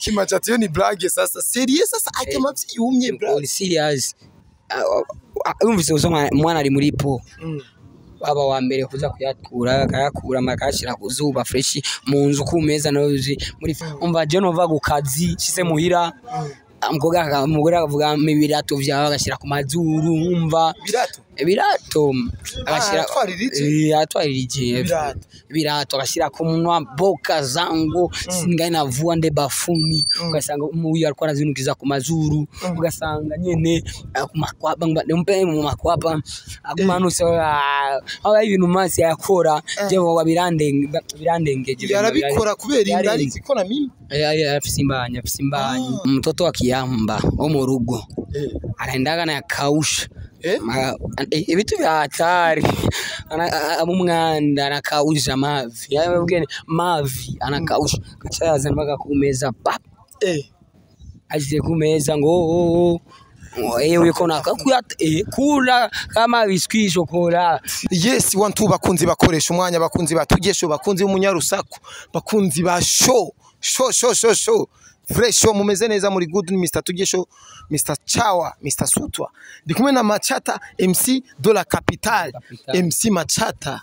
Kimachati yo ni blague sasa. Serious sasa akema vyumye bro. Ni serious. Umvise usoma mwana ari muri po. Baba wa mbere kuza kuyakura akayakura makashira kuzuba fresh mu nzu ku meza no muri umva je nova gukazi shise muhira umugore akavuga ibirato vyawe agashira ku mazuru umva ibirato agashira atwaririje ibirato agashira ku munwa boka zangu singa inavua nde bafuni ugasanga umuyi ariko arazinukiza ku mazuru ugasanga nyene ku makwapa mpe mu makwapa agumanuse aba ibintu masi yakora je bo birandengeje yarabikora kubera indari zikora mimi afisimbanya mtoto wa kiamba wo mu rugo anaendaga na kausha ibitu vya hatari amumwanda anakausha mavi yabugene mavi anakausha kachaza mpaka kumeza pap aje kumeza ngo ewe kona kula kama biscuit chocolat. Yes, wantu bakunzi bakoresha umwanya bakunzi batugesho bakunzi umunyarusaku bakunzi ba show fresh show mumeze neza muri good Mr Tugesho Mr Chawa Mr Sutwa ndikumwe na Machata MC de la capitale MC Machata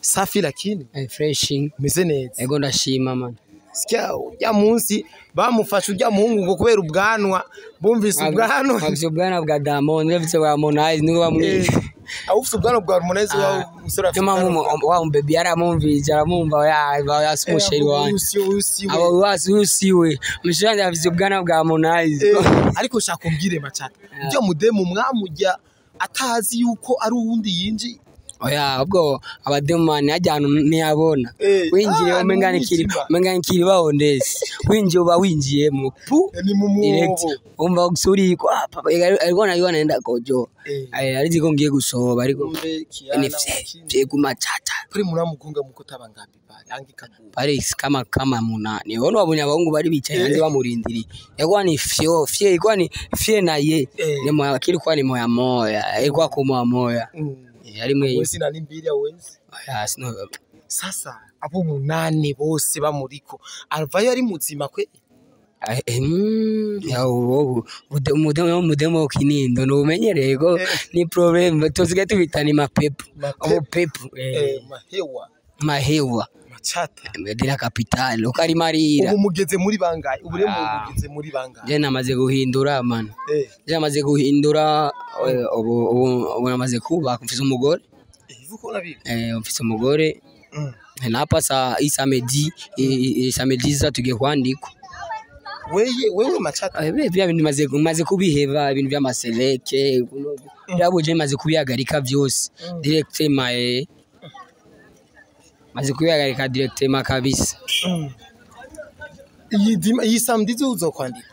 safi lakini freshing meze neza ego ndashima man sikia ya munsi bamufasha ujya muhungu ngo kubera ubwanwa bumvise ubwanwa avyo bwana bwa Diamond nevise bwa Harmonize niwe bamwe awufite ubwanwa bwa Harmonize wa musora wa baby aramumvije aramumva ya sumusheri wanyu abo wasusiwe mishanje afite ubwanwa bwa Harmonize ariko shaka umbwire Machata ujya mudemu mwamujya atazi yuko ari uwundi yinji oya ubwo abademani ajyana ntiyabona winjire umenganikiri bawondese winjye uba winjiyemo pu direct umva gusuri kwa papa ariko yona kojo ari ngiye gusoba ariko NFC ku Machata kuri muramugunga muko tabangabi angika Paris kama munani wono wabonye abahungu bari bicaye hanze bamurindiri yego ni fie iko ni fie na ye ni moya kiri kwa ni moya iko ku moya yari mwe wese na nimbiri wese sino sasa abo munani bose bamuriko alvayo ari muzima kwe yawo mudemo kinindo no umenyerego ni problem tuzige tubitani mapepo abo pepo mahewa Machata medira capital ukari marira ubu mugeze muri bangaye ubure mugeze muri bangaye je namaze guhindura man je namaze guhindura ubu namaze kuba mfise umugore ivuko nabi mfise umugore napa sa isamedi za tugiye kwandiko wewe Machata bya bintu maze kubiheba ibintu bya maseleke byabo je maze kubihagarika byose directement maze kubihagarika directement kabisa iyi samedi uzo kwandika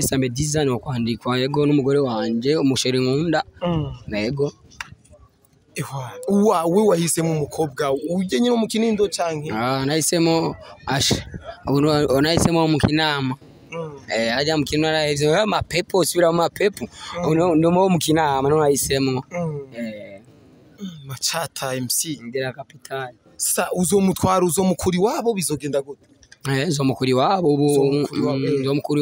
samedi za no kwandikwa yego n'umugore wanje umusheri nkunda yego we wahisemo umukobwa uje nyine mu kinindo canke nahisemo asha ubu nahisemo mu kinama ajya mu kinama ivyo mapepo subira mu mapepo ndo mu kinama no nahisemo Machata MC ndera capital sasa uzomukuri wabo bizogenda gute zomukuri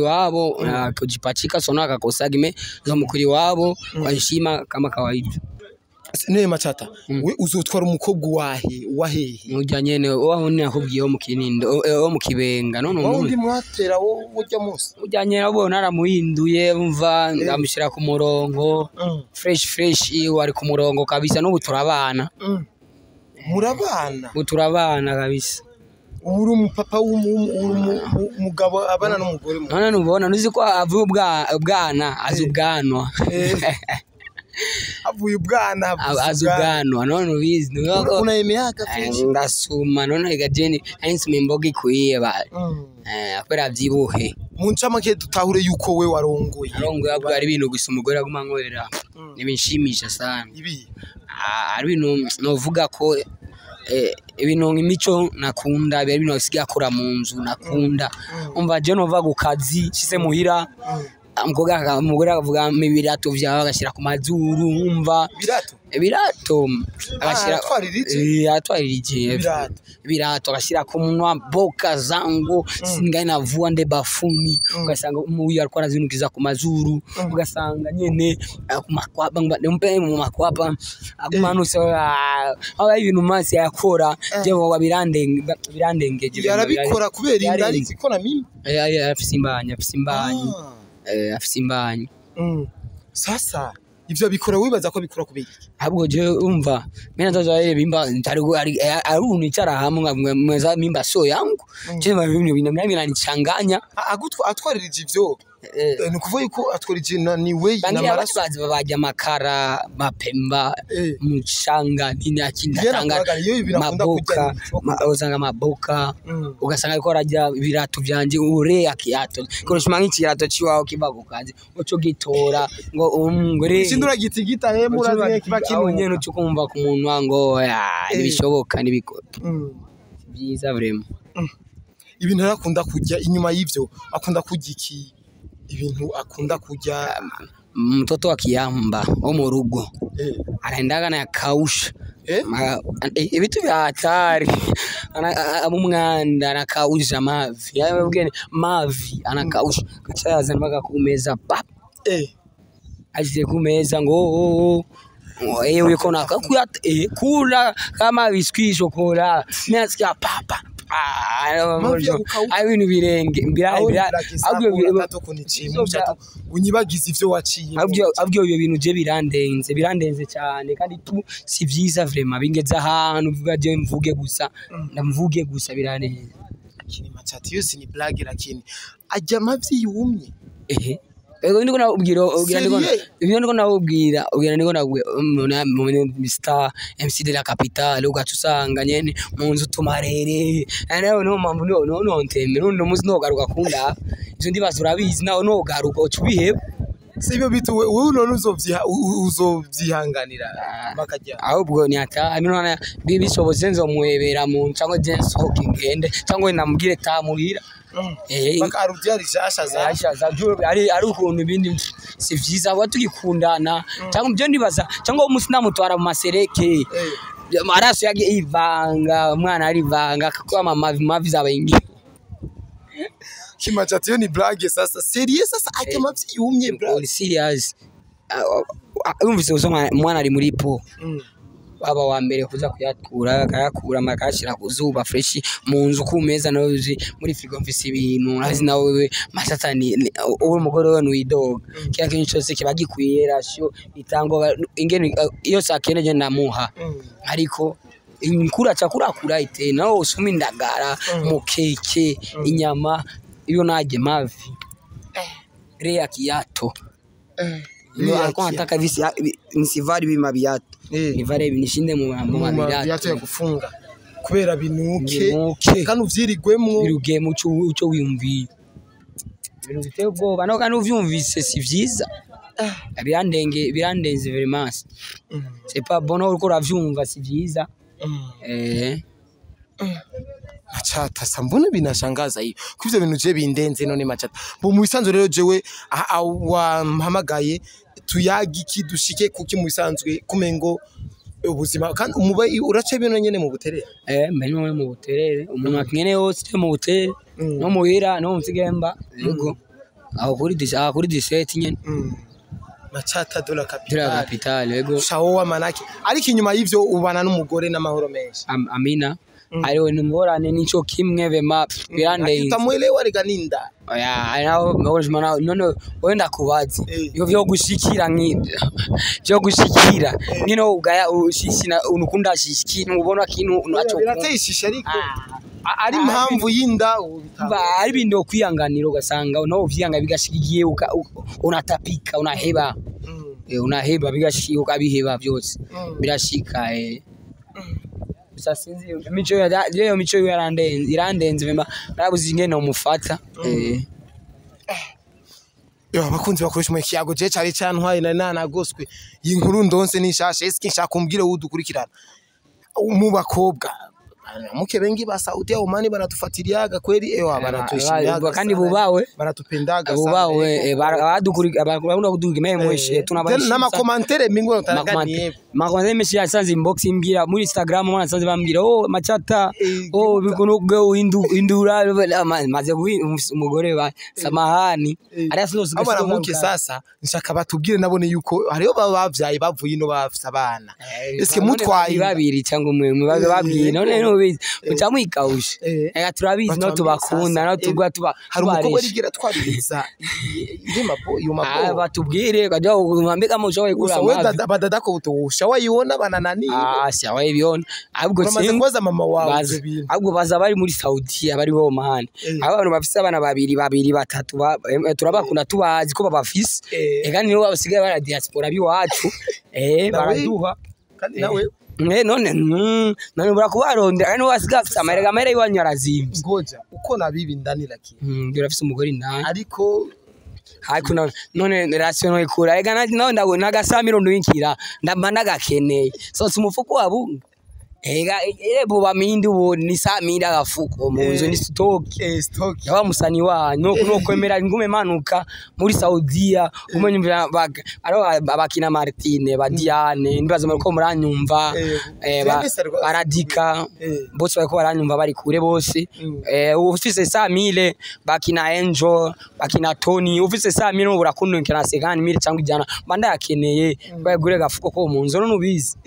wabo kujipachika sona akakosagime zomukuri wabo waheshima kama kawaida ne Machata we uzotwara umukobwa wahehe mujyanye waho ni akubwiye mu kinindo mu kibenga none undi mwatera wo ujya munsi ujyanye nabo naramuhinduye umva ngamushira ku murongo fresh wari ku murongo kabisa n'ubu turabana turabana kabisa uri umupapa w'umugabo abana n'umugore none nubona nuzi ko avuye ubwana azubwanwa avuye ubwana azubwanwa none ubizi unayemeyaka fresh ndasuma none igajeni ainsi mimbogi kuyiba akwera byibuhe muncamake dutahure yuko we warongoye abwo ari ibintu gusa umugore aguma nkorera nibinshimisha sana ari ibintu novuga ko ibintu imico nakunda ibintu bisigaye akora mu nzu nakunda umva je nova gukazi shise muhira umugore akavuga ibirato vyawe agashira ku mazuru umva ibirato agashira atwaririje ibirato agashira ku munwa boka zangu singaye navua nde bafuni ugasanga umuyi ariko arazinukiza ku mazuru ugasanga nyene ku makwapa mpe mu makwapa agumanutse aba ibintu masi yakora je baba birandengeje yarabikora kubera indari zikora mimi afise imbanya sasa ivyo bikora wibaza ko bikora kubera iki ahubwo je umva mena ndazaye bimba ari unicara hamwe mweza mimba so yangu je mabintu binanichanganya atwaririje ivyo nukuvuga yuko atwarije niwe n'amaraso babaje amakara mapemba mucanga nini akindatanga maboka uzanga maboka ugasanga ko rajya ibirato byanje ure akiyato korushima nk'ikirato ciwaho kibagukaje uco gitora ngo umgore sindura gitigita murazi kiba kintu nyene cyo kumva ku muntu ngo ibishoboka nibikora byiza vrema ibintu arakunda kujya inyuma y'ivyo akunda kujya iki ibintu akunda kujya mtoto akiyamba wo mu rugo araendaga na kausha ibitu vya hatari umwanda anakausha mavi yabugene mavi anakausha kachaza mpaka kumeza pap aje kumeza ngo uko nakakuya kula kama biscuit chocolat nasikia papa ibintu birenge unyibagiza ivyo waciye abyo ibyo bintu je birandenze cyane kandi si vyiza vraiment bingeze ahantu vuga je mvuge gusa birandenze kini machati yose ni blague lakini ajya mavyi yumye ego ndiko nabubwira ndiko nabubwira ndiko nabubwira Mr MC de la capitale ugatusanga nyene mu nzu tumarere nawe no mpamvu no nteme no muzi no garuka kunda izo ndibazo urabizi nawe no garuka ucubiheba sibyo bitu wewe none uzovyihanganira bakajya ahubwo ni ata none bibisoboze nzo muhebera mu cyangwa James Hawking ngende cyangwa namugire tamuhira bakarudia rishasha ari ukuntu ibindi si vyiza aba tugikundana cyangwa byo ndibaza cyangwa umunsi namutwara mu masereke maraso yage ivanga umwana ari vanga akakwa mavi zabaingi kimachati yo ni blague sasa serious sasa ajya mavyi yumye bro serious umvise usoma mwana ari muri po baba wa mbere kuza kuyakura akayakura makashira kuzuba fresh mu nzu kumeza nawe muri frigo mfise ibintu nazi nawe masatani uwo mugore we nuidoga kira kintu cyose kibagikwiye ratio itango ingene iyo sakene je ndamuha ariko inkura cakura ite nawe usuma indagara mu keke inyama iyo naje mavi rea kiato Ndio alikuwa anataka visi nisivari bima biatu. Nivare binishinde mu biatu ya kufunga. Kubera binuke kandi uvyirigwemo. Birugemo uco wiyumviye. Ibintu biteye ubwoba no kandi uvyumvise si vyiza. Birandenze vraiment. C'est pas bon uriko uravyumva si vyiza. Machata sambona binashangaza hiyo kuvyo bintu je bindenze none machata bo mu bisanzwe rero jewe wampamagaye tuyagiki dushike kuki mu bisanzwe kumengo ubuzima kandi umubayi urace bino nyene mu buterere mbere no mu buterere umuntu akene hose mu buterere no muhira no mtsigemba yego aho kuri 17 nyene Machata de la capitale yego shawo manake ariko inyuma y'ivyo ubana n'umugore n'amahoro menshi Amina ariwe ngorane nico kimwe bema birandeye utamuelewa rega ninda naho ngojimana none wenda kubazi iyo byo gushikira byo gushikira ngino ugaya ushishina unukunda shishikira ubona kintu unacho birateye ishisha ariko ari impamvu y'inda ari bindo kwiyanganira ugasanga no vyanga bigashigiye unatapika unaheba bigashiye ukabiheba byose birashika sasinzi mico ya mico irandenze bema nabuze ingene umufata yo abakunzi bakoresha mu kiyago je cari cyantwaye nana goswe yinkuru ndonse nishashe eski nshaka kumbwire udukurikirana mu bakobwa muke bengi ba Saudi ya Omani banatufuatiliaga kweli banatuheshimiaga kandi bubawe banatupendaga bubawe badukurika bakunda kudugimeye mweshe tunabashimira na makomantere mingi unataraga niye makomantere meshi yasanze inbox imbira muri Instagram mwana sanze bambira machata bikono go indura maze umugore ba samahani ari asoze abana muke sasa nshaka batubwire nabone yuko hariyo bavyaye bavuye ino bafisa abana eske mutwaye babiri cyangwa umwe babwiye none no bizi mutamwikaushe turabizi no tubakunda no tugwa tuba hari umukobwa rigira twabiriza ndima po yo mapo batubwire kajya umwambika mushowe kura badada ko utosha wayibona bananani sha wayibiona ahubwo singoza mama wawe ahubwo baza bari muri Saudi abari bo mahane abantu bafise abana babiri batatu turabakunda tubazi ko babafise kandi nibo basigaye bara diaspora biwacu baraduha kandi nawe none burakubaronde ari no wasiga afite amarega yiwanyu arazimvye ngoja uko nabibi ndani lakini ngira afite umugore ndani ariko none relation ikura ega ndabona agasamiro nduyinkira ndamba ndagakeneye so umufuko wabunga ebo bamindi ubu ni samira gafuko munzu ni stock yaba musani wa no kwemera ngume manuka muri Saudia umenyumva abakina Martine badiane ndibaza ko muranyumva baradika bose bako baranyumva bari kure bose ufise samile bakina Angel bakina Tony ufise samile urakunda nkana 50,000 cyangwa ijana manda yakeneye bagure gafuko ko munzu no nubizi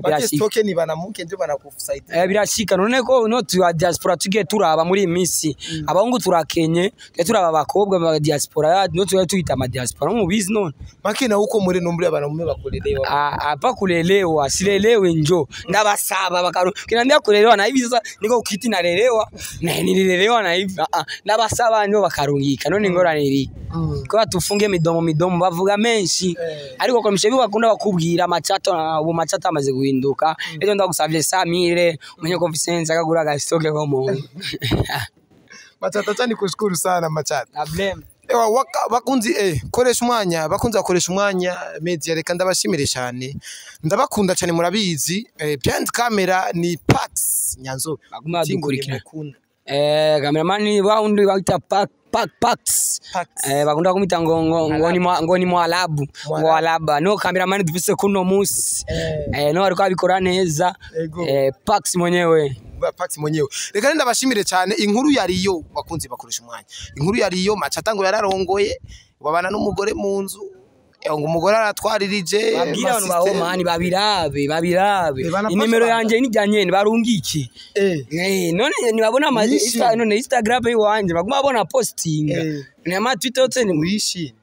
birashika ni banamuke nje banakufusaida birashika none ko no tu diaspora tugiye turaba muri misi abahungu turakenye turaba abakobwa ba diaspora no tuyita ama diaspora mu bizi none makina uko muri numbure banamume bakulelewa apa kulelewa silelewe njo ndabasaba bakaro kinambia kulelewa na hivi sasa niko ukiti nalelewa na nilelewa na hivi ndabasaba njo bakarungika none ngora niri ko tufunge midomo bavuga menshi ariko ko mishebi bakunda bakubwira machato machata amaze guhinduka ejo ndagusavye samire umenye confiance akagura gastoke ko muntu machata cyane kushukuru sana machata problem bakunzi koresha umwanya bakunze akoresha umwanya media reka ndabashimire cyane ndabakunda cyane murabizi behind camera ni Pax Nyanzo baguma dukurikira cameraman baundi baita Pax bakunda kumita ngo ni mwalabu no cameraman dufise kuno musi no ariko abikora neza Pax mwenyewe reka ndabashimire cyane inkuru yariyo bakunzi bakoresha umwanya inkuru yariyo Machata ngo yararongoye babana n'umugore mu nzu ngo umugore aratwaririje babwira abantu baho mani babirabe inimero yanje nijyanye barungiki none nibabona none Instagram yiwanje baguma babona posting ni ama Twitter yose ni wishi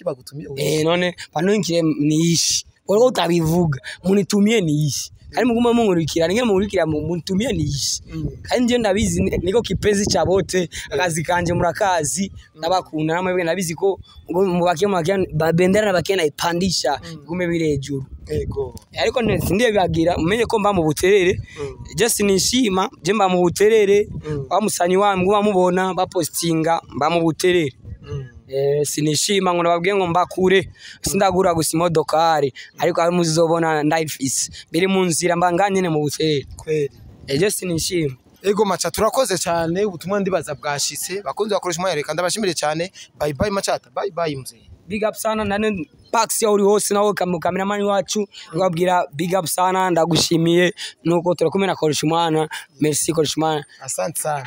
bagutumye none banungikire niishi urwo utabivuga munitumye niishi kandi muguma mungurikira ninge mungurikira munitumye niishi kandi nje ndabizi niko kipenzi cha bote akazi kanje murakazi nabakunda namwe nabizi ko mubakiye babendera nabakiye naipandisha gume birejuru ariko ndiye bagira umenye ko mba mu buterere just nishima je mba mu buterere bamusanyi wangu bamubona bapostinga mba mu buterere sinishima ngo nababwiye ngo mbakure sindagura gusa imodokari ariko aho muzobona ndayifise biri mu nzira mbanganye ne mu butere kweli sinishima ego Machata turakoze cyane ubutumwa ndibaza bwashitse bakunze bakoresha umwanya reka ndabashimire cyane bye bye Machata bye mzee big up sana nane Pax ya uri hose nawe cameraman wacu ngabwira big up sana ndagushimiye nuko turakumena koresha umwana merci koresha umwana asante sana